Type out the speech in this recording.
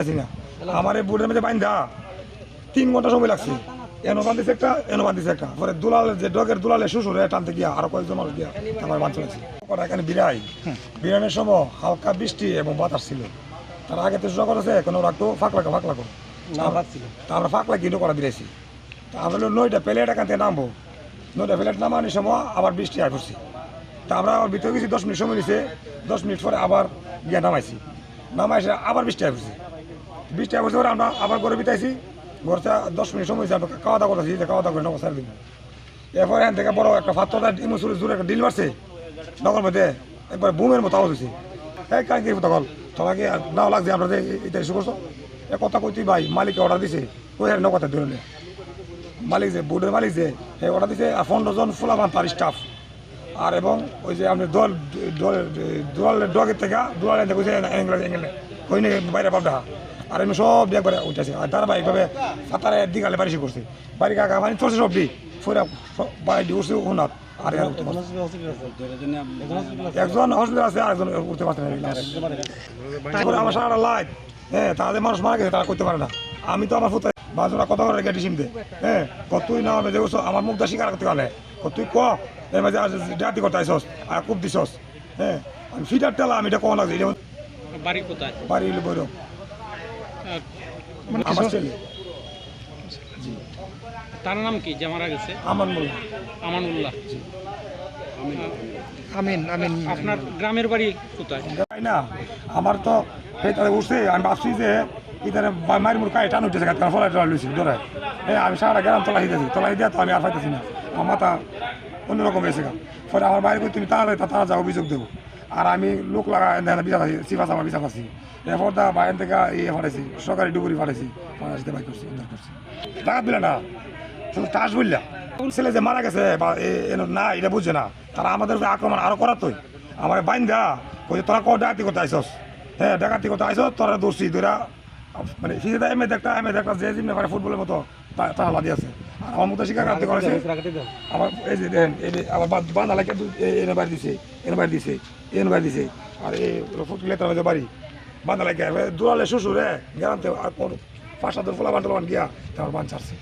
না আমার এই বোর্ডের মধ্যে বাইন্দা 3 ঘন্টা সময় লাগছে। এনো বান্ধিছে একটা পরে দুলালের যে ডগের দুলালে শ্বশুরে টানতে গিয়া আরো কয়েকজন মানুষ গিয়া আমার বান চলেছে। এখানে বিরানের সময় হালকা বৃষ্টি এবং বাতাস ছিল। তার আগে তো সুযোগ করেছে এখন ওরা একটু ফাঁকলা তা আমরা ফাঁকলা কিনো করা দিয়েছি। তা আমরা নইটা প্লেট এখান থেকে নামবো, নইটা প্লেট নামানোর সময় আবার বৃষ্টি আয় পড়ছি। তা আমরা আবার ভিতরে গেছি, 10 মিনিট সময় নিছে। 10 মিনিট পরে আবার গিয়া নামাইছে আবার বৃষ্টি আয় পড়ছি। বৃষ্টি আয় পড়ছে পরে আমরা আবার ঘরে বিতাইছি। ঘরটা 10 মিনিট সময় আমরা খাওয়া দাওয়া করতেছি, খাওয়া দাওয়া করে নগর সার দিব। এরপরে এখান থেকে বড় একটা পাত্রটা ইমোসুরের জোরে একটা ডিল মারছে নগর মধ্যে, একবার বুমের মতো আওয়াজ হয়েছে। এই কাজ কি কথা বল তোমাকে নাও লাগছে আমরা যে এটা ইস্যু করছো এ কথা কইতি ভাই মালিককে অর্ডার দিছে ওই আর কথা ধরে মালিক যে বোর্ডের মালিক যে অর্ডার দিছে আর 15 জন ফুলামান তার স্টাফ আর এবং ওই যে আপনি দলের ডগের থেকে দোয়ালে কইছে ওই নিয়ে বাইরে পাবডা আর এমনি সব একবারে উঠেছে আর ধারাবাহিকভাবে সাঁতারে দিঘালে বাড়ি করছে বাড়ি কাকা মানে চলছে সব দি ফোরা বাড়ি উঠছে উনাত আর একজন হসপিটাল আছে আর একজন উঠতে পারছে না। আমার সারা লাইট তাদের মানুষ মারা গেছে তারা করতে পারে না। আমি তো আমার ফুতে বাজরা কথা করে গেটি সিমতে কতই না আমি দেখছো আমার মুখটা শিকার করতে গেলে কতই এর মাঝে ডাতি করতে আইসস আর খুব দিছস আমি ফিটার টেলা আমি এটা কম লাগছে বাড়ি কোথায়? বাড়ি হলো বৈরব আমার ছেলে। জি তার নাম কি যে মারা গেছে? আমানুল্লাহ। আমিন। আপনার গ্রামের বাড়ি কোথায়? না আমার তো উঠছে আমি ভাবছি যে ইধারে মায়ের মুড় কায় টান উঠেছে ফলাই টলা লুছি ধরে আমি সারা গ্রাম তলা দিয়েছি তলা দিয়ে তো আমি আর পাইতেছি না আমার মাথা অন্যরকম হয়েছে ফলে আমার বাইরে তুমি তারা যা অভিযোগ দেবো আর আমি লোক লাগা বিচার আছি সিফাস আমার বিচার আছি এরপর দা বাইরে থেকে ইয়ে ফাটাইছি সরকারি ডুবুরি ফাটাইছি ফাটাইতে বাই করছি উদ্ধার করছি টাকা দিলে না শুধু টাস বললা ছেলে যে মারা গেছে বা না এটা বুঝছে না তারা আমাদের আক্রমণ আরো করাতই আমার বাইন্দা কই তোরা ডাকাতি করতে আইসস ডাকাতি করতে আইসস তোরা দোষী তোরা মানে সিধা এমএদ একটা যে জিমনে পারে ফুটবলের মতো তারা লাদি আছে আর আমার মতো শিকার করতে করেছে আমার এই যে দেখেন এই যে আমার বান্ধা লাগে এনে বাড়ি দিছে আর এই ফুটবলের তার মধ্যে বাড়ি বান্ধা লাগে দূরালে শ্বশুরে গেরান্তে আর 5-7 ফুলা বান্ডাল গিয়া তারপর বান ছাড়ছে।